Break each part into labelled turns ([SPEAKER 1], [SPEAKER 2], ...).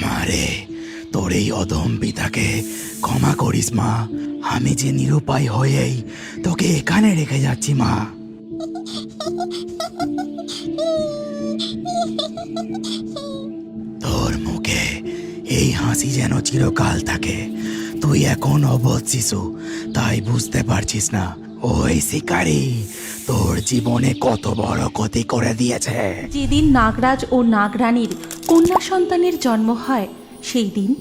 [SPEAKER 1] মারে, তোর এই অদম পিতাকে ক্ষমা করিস মা। আমি যে নিরুপায় হয়েই তোকে এখানে রেখে যাচ্ছি মা। তোর মুখে এই হাসি যেন চিরকাল থাকে। তুই এখন অবোধ শিশু, তাই বুঝতে পারছিস না ওই শিকারী তোর জীবনে কত বড় ক্ষতি করে দিয়েছে।
[SPEAKER 2] যেদিন নাগরাজ ও নাগরানীর কন্যা সন্তানের জন্ম হয় সেই দিন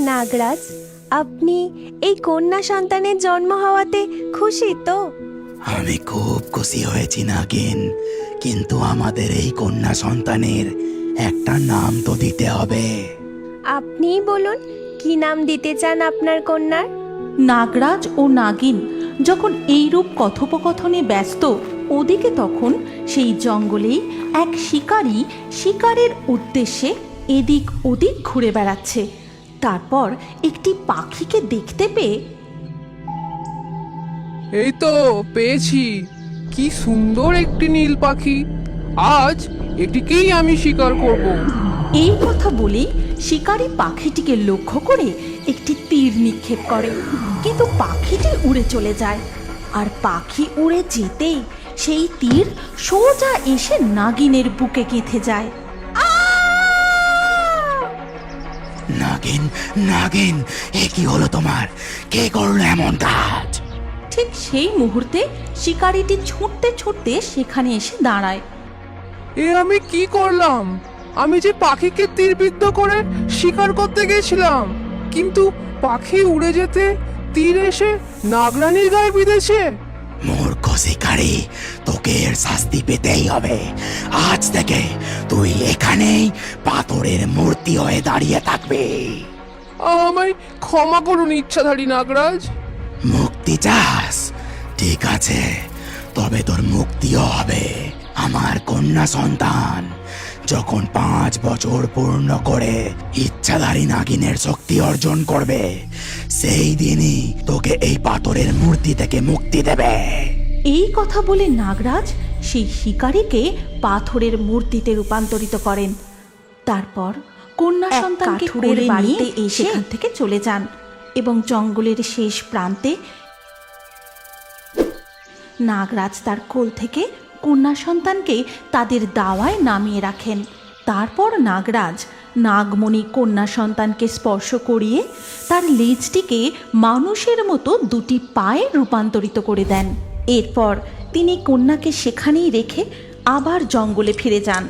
[SPEAKER 3] নাগরাজ, আপনি এই কন্যা সন্তানের জন্ম হওয়াতে খুশি তো?
[SPEAKER 1] আমি খুব খুশি হয়েছি নাগিন, কিন্তু আমাদের এই কন্যা সন্তানের একটা নাম তো দিতে হবে।
[SPEAKER 3] আপনিই বলুন, কি নাম দিতে চান আপনার কন্যার?
[SPEAKER 2] নাগরাজ ও নাগিন যখন এইরূপ কথোপকথনে ব্যস্ত, ওদিকে তখন সেই জঙ্গলেই এক শিকারী শিকারের উদ্দেশ্যে এদিক ওদিক ঘুরে বেড়াচ্ছে। তারপর একটি পাখিকে দেখতে পেয়ে,
[SPEAKER 4] এই তো পেয়েছি, কি সুন্দর একটি নীল পাখি। আজ এটিকেই আমি শিকার করব।
[SPEAKER 2] এই কথা বলেই শিকারী পাখিটিকে লক্ষ্য করে একটি তীর নিক্ষেপ করে, কিন্তু পাখিটি উড়ে চলে যায়। আর পাখি উড়ে যেতেই সেই তীর সোজা এসে নাগিনের বুকে গেঁথে যায়।
[SPEAKER 1] নাগিন, নাগিন, এ কি হলো তোমার? কে করলো এমন কাজ?
[SPEAKER 2] ঠিক সেই মুহূর্তে শিকারীটি ছুটতে ছুটতে সেখানে এসে দাঁড়ায়।
[SPEAKER 4] এ আমি কি করলাম? আমি যে পাখিকে তীরবিদ্ধ করে শিকার করতে গেছিলাম, কিন্তু পাখি উড়ে যেতে তীর এসে নাগরানীর গায়ে বিঁধেছে।
[SPEAKER 1] মূর্খ শিকারী, তোকে এর শাস্তি পেতেই হবে। আজ থেকে তুই এখানেই পাথরের মূর্তি হয়ে দাঁড়িয়ে থাকবি।
[SPEAKER 4] আমায় ক্ষমা করুন ইচ্ছাধারী নাগরাজ।
[SPEAKER 1] মুক্তি চাস? ঠিক আছে, তবে তোর মুক্তিও হবে। আমার কন্যা সন্তান যখন 5 বছর পূর্ণ করে ইচ্ছাধারী নাগিনের শক্তি অর্জন করবে, সেই দিনই তোকে এই পাথরের মূর্তি থেকে মুক্তি দেবে।
[SPEAKER 2] এই কথা বলে নাগরাজ সেই শিকারীকে পাথরের মূর্তিতে রূপান্তরিত করেন। তারপর কন্যা সন্তানকে কোলে নিয়ে সেখান থেকে চলে যান এবং জঙ্গলের শেষ প্রান্তে নাগরাজ তার কোল থেকে কন্যা সন্তানকে তাদের দাওয়ায় নামিয়ে রাখেন। তারপর নাগরাজ নাগমণি কন্যা সন্তানকে স্পর্শ করিয়ে তার লেজটিকে মানুষের মতো 2টি পায়ে রূপান্তরিত করে দেন। এরপর তিনি কন্যাকে সেখানেই রেখে আবার জঙ্গলে ফিরে যান।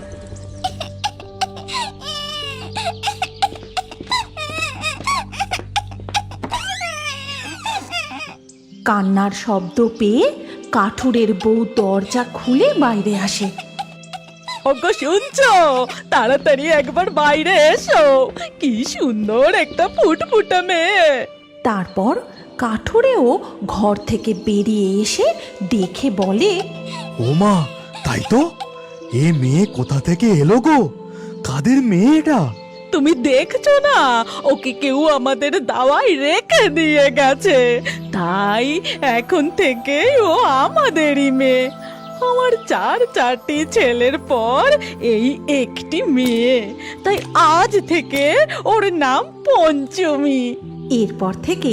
[SPEAKER 2] কান্নার শব্দ পেয়ে কাঠুরের বউ দরজা খুলে বাইরে আসে।
[SPEAKER 5] ওগো শুনছো? তাড়াতাড়ি একবার বাইরে এসো, কি সুন্দর একটা ফুটফুটে মেয়ে।
[SPEAKER 2] তারপর কাঠুরেও ঘর থেকে বেরিয়ে এসে দেখে বলে,
[SPEAKER 6] ও মা, তাই তো, এ মেয়ে কোথা থেকে এলো গো? কাদের মেয়ে এটা?
[SPEAKER 5] তুমি দেখছো না, ওকে কেউ আমাদের দাওয়ায় রেখে দিয়ে গেছে, তাই এখন থেকে ও আমাদেরই মেয়ে। আমার 4টি ছেলের পর এই একটি মেয়ে, তাই আজ থেকে ওর নাম পঞ্চমী।
[SPEAKER 2] এরপর থেকে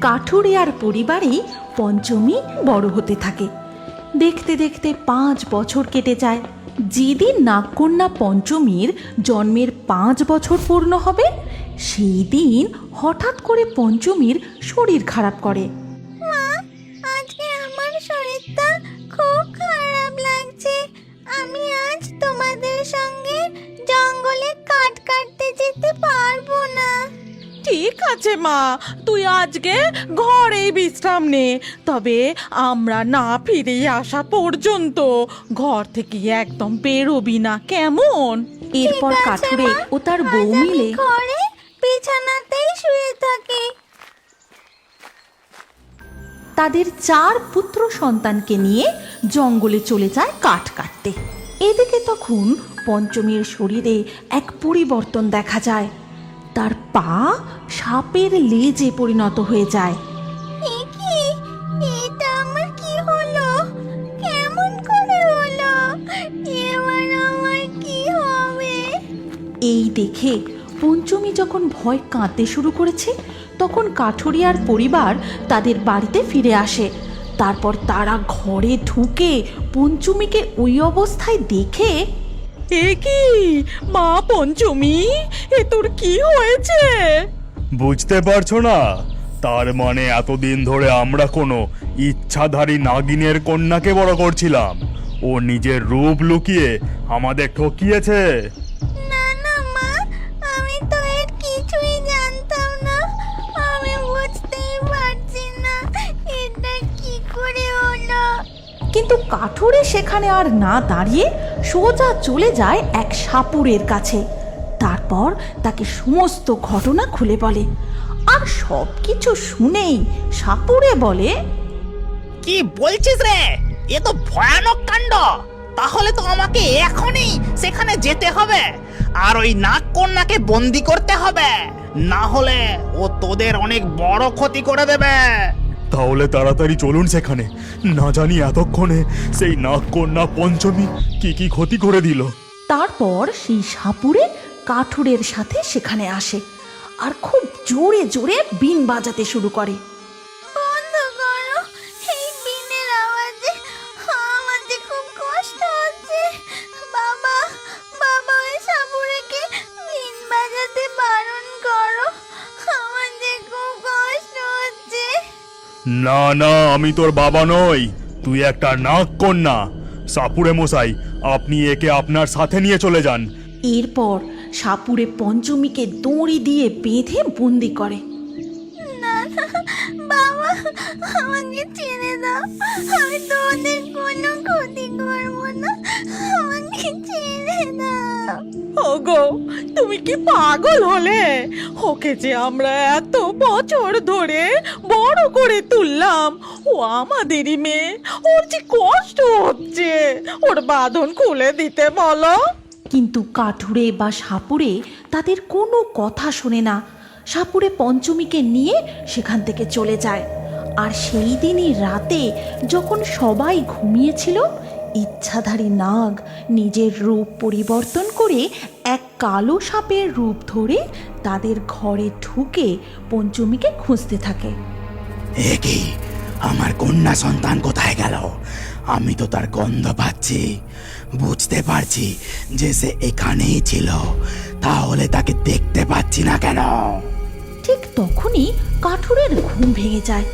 [SPEAKER 2] কাঠুরে আর পরিবারেই পঞ্চমী বড় হতে থাকে। দেখতে দেখতে 5 বছর কেটে যায়। যেদিন নাগকন্যা পঞ্চমীর জন্মের 5 বছর পূর্ণ হবে, সেই দিন হঠাৎ করে পঞ্চমীর শরীর খারাপ করে।
[SPEAKER 3] আজকে আমার শরীরটা খুব খারাপ লাগছে। আমি আজ তোমাদের সঙ্গে জঙ্গলে কাঠ কাটতে যেতে পারবো না।
[SPEAKER 5] ঠিক আছে মা, তুই আজকে ঘরেই বিশ্রাম নে, তবে আমরা না ফিরে আসা পর্যন্ত ঘর থেকে একদম বেরোবি না, কেমন?
[SPEAKER 2] এরপর কাঠুরে ও তার বউ মিলে
[SPEAKER 3] ঘরে বিছানাতেই শুয়ে থাকি।
[SPEAKER 2] তাদের 4 পুত্র সন্তানকে নিয়ে জঙ্গলে চলে যায় কাঠ কাটতে। এদিকে তখন পঞ্চমীর শরীরে এক পরিবর্তন দেখা যায়। তার পা সাপের লেজে পরিণত হয়ে যায়।
[SPEAKER 3] এটা আমার কি হলো? কেমন
[SPEAKER 2] এই দেখে পঞ্চমী যখন ভয় কাঁদতে শুরু করেছে তখন কাঠুরিয়ার পরিবার তাদের বাড়িতে ফিরে আসে। তারপর তারা ঘরে ঢুকে পঞ্চমীকে ওই অবস্থায় দেখে,
[SPEAKER 5] এ কি মা পঞ্চমী, এ তোর কি হয়েছে?
[SPEAKER 6] বুঝতে পারছো না? তার মানে এতদিন ধরে আমরা কোনো ইচ্ছাধারী নাগিনের কন্যাকে বড় করছিলাম। ও নিজের রূপ লুকিয়ে আমাদের ঠকিয়েছে।
[SPEAKER 3] না না মা, আমি তো এর কিছুই জানতাম না। আমি বুঝতেই পারছি না এটা কি করে হলো।
[SPEAKER 2] কিন্তু কাঠুরে সেখানে আর না দাঁড়িয়ে সোজা চলে যায় এক সাপুরের কাছে। তারপর তাকে সমস্ত ঘটনা খুলে বলে। আর সব কিছু শুনেই সাপুরে বলে,
[SPEAKER 1] কি বলছিস রে? এ তো ভয়ানক কাণ্ড। তাহলে তো আমাকে এখনই সেখানে যেতে হবে আর ওই নাগ কন্যাকে বন্দি করতে হবে, না হলে ও তোদের অনেক বড় ক্ষতি করে দেবে।
[SPEAKER 6] তাহলে তাড়াতাড়ি চলুন সেখানে। না জানি এতক্ষণে সেই নাগকন্যা পঞ্চমী কি কি ক্ষতি করে দিল।
[SPEAKER 2] তারপর সেই সাপুরে কাঠুরের সাথে সেখানে আসে আর খুব জোরে জোরে বিন বাজাতে শুরু করে।
[SPEAKER 3] বন্ধ করো এই বিনের আওয়াজে, আমার যে খুব কষ্ট হচ্ছে। বাবা বাবা, ওই সাপুরেকে বিন বাজাতে বারণ করো, আমার যে খুব কষ্ট হচ্ছে।
[SPEAKER 6] না না, আমি তোর বাবা নই, তুই একটা নাগকন্যা। সাপুরে মশাই, আপনি একে আপনার সাথে নিয়ে চলে যান।
[SPEAKER 2] এরপর সাপুরে পঞ্চমীকে দড়ি দিয়ে বেঁধে বন্দি করে।
[SPEAKER 3] না না বাবা, আমাকে ছেড়ে দাও, আমি তোমাদের কোনো ক্ষতি করবো না, আমাকে ছেড়ে দাও।
[SPEAKER 5] ওগো, তুমি কি পাগল হলে? ওকে যে আমরা এত বছর ধরে বড় করে তুললাম, ও আমাদেরই মেয়ে, ওর যে কষ্ট হচ্ছে, ওর বাঁধন খুলে দিতে বলো।
[SPEAKER 2] কিন্তু কাঠুরে বা সাপুরে তাদের কোনো কথা শোনে না। সাপুরে পঞ্চমীকে নিয়ে সেখান থেকে চলে যায়। আর সেই দিনই রাতে যখন সবাই ঘুমিয়েছিল, ইচ্ছাধারী নাগ নিজের রূপ পরিবর্তন করে এক কালো সাপের রূপ ধরে তাদের ঘরে ঢুকে পঞ্চমীকে খুঁজতে থাকে।
[SPEAKER 1] এ কি, আমার কন্যা সন্তান কোথায় গেল? আমি তো তার গন্ধ পাচ্ছি, বুঝতে পারছি যে সে এখানেই ছিল, তাহলে তাকে দেখতে পাচ্ছি না কেন?
[SPEAKER 2] ঠিক তখনই কাঠুরের ঘুম ভেঙে যায়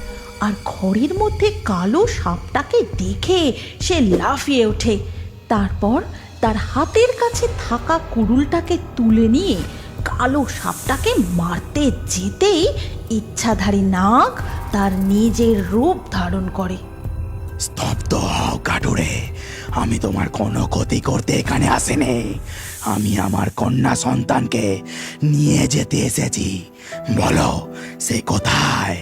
[SPEAKER 2] আর ঘরের মধ্যে কালো সাপটাকে দেখে সে লাফিয়ে ওঠে। তারপর তার হাতের কাছে থাকা কুড়ুলটাকে তুলে নিয়ে কালো সাপটাকে মারতে যেতেই ইচ্ছাধারী নাগ তার নিজের রূপ ধারণ করে।
[SPEAKER 1] স্তব্ধ হও কাঠুরে, আমি তোমার কোনো ক্ষতি করতে এখানে আসিনি। আমি আমার কন্যা সন্তানকে নিয়ে যেতে এসেছি। বলো, সে কোথায়?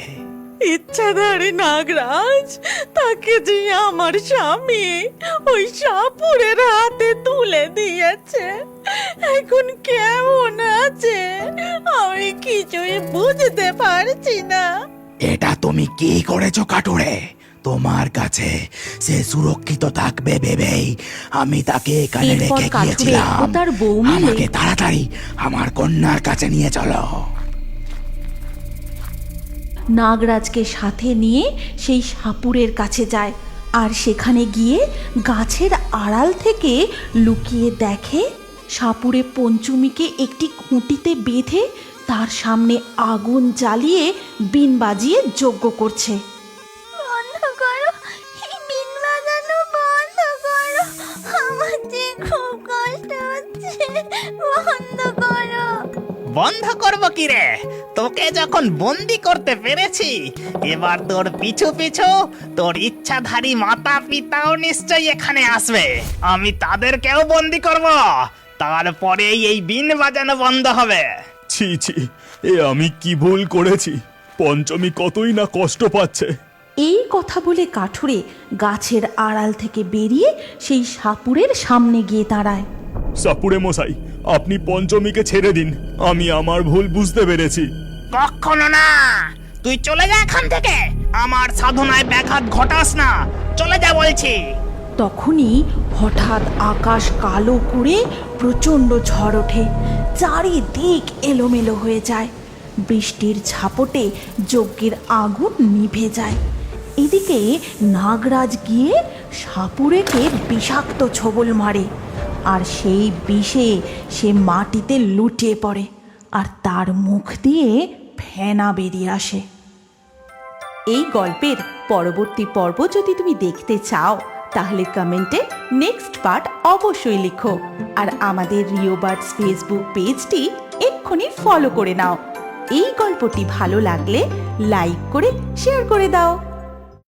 [SPEAKER 5] ইচ্ছাধারী নাগরাজ, তাকে যে আমার স্বামী ওই সাপুরের হাতে তুলে দিয়েছে, এখন কেমন আছে আমি কিছুই বুঝতে পারছি না।
[SPEAKER 1] এটা তুমি কি করেছো কাঠুরে? তোমার কাছে সে সুরক্ষিত থাকবে ভেবেই আমি তাকে এখানে
[SPEAKER 2] এরপর
[SPEAKER 1] রেখে
[SPEAKER 2] কাঠুরে
[SPEAKER 1] গিয়েছিলাম।
[SPEAKER 2] ও তার বউ মিলে
[SPEAKER 1] আমাকে তাড়াতাড়ি আমার কন্যার কাছে নিয়ে চলো।
[SPEAKER 2] নাগরাজকে সাথে নিয়ে সেই সাপুরের কাছে যায় আর সেখানে গিয়ে গাছের আড়াল থেকে লুকিয়ে দেখে সাপুরে পঞ্চমীকে একটি খুঁটিতে বেঁধে তার সামনে আগুন জ্বালিয়ে বিন বাজিয়ে যজ্ঞ করছে।
[SPEAKER 3] বন্ধ করো এই বিন বাজানো, বন্ধ করো, আমার যে খুব কষ্ট হচ্ছে, বন্ধ করো।
[SPEAKER 1] বন্ধ করব কি রে? তোকে যখন বন্দি করতে পেরেছি, এবার তোর পিছু পিছু তোর ইচ্ছাধারী মাতা পিতাও নিশ্চয়ই এখানে আসবে। আমি তাদেরকেও বন্দি করব, তারপরেই এই বিন বাজানো বন্ধ হবে।
[SPEAKER 6] ছি ছি, এ আমি কি ভুল করেছি? পঞ্চমী কতই না কষ্ট পাচ্ছে।
[SPEAKER 2] এই কথা বলে কাঠুরে গাছের আড়াল থেকে বেরিয়ে সেই সাপুরের সামনে গিয়ে দাঁড়ায়।
[SPEAKER 6] সাপুরে মশাই, আপনি পঞ্চমীকে ছেড়ে দিন, আমি আমার ভুল বুঝতে পেরেছি।
[SPEAKER 1] কখনো না, তুই চলে যা এখান থেকে, আমার সাধনায় ব্যাঘাত ঘটাস না, চলে যা বলছি।
[SPEAKER 2] তখনই হঠাৎ আকাশ কালো করে প্রচণ্ড ঝড় ওঠে, চারিদিক এলোমেলো হয়ে যায়। বৃষ্টির ঝাপটে যজ্ঞের আগুন নিভে যায়। এদিকে নাগরাজ গিয়ে সাপুড়েকে বিষাক্ত ছোবল মারে, আর সেই বিষে সে মাটিতে লুটিয়ে পড়ে, আর তার মুখ দিয়ে ফেনা বেরিয়ে আসে। এই গল্পের পরবর্তী পর্ব যদি তুমি দেখতে চাও তাহলে কমেন্টে নেক্সট পার্ট অবশ্যই লিখো, আর আমাদের রিও বার্ডস ফেসবুক পেজটি এক্ষুনি ফলো করে নাও। এই গল্পটি ভালো লাগলে লাইক করে শেয়ার করে দাও।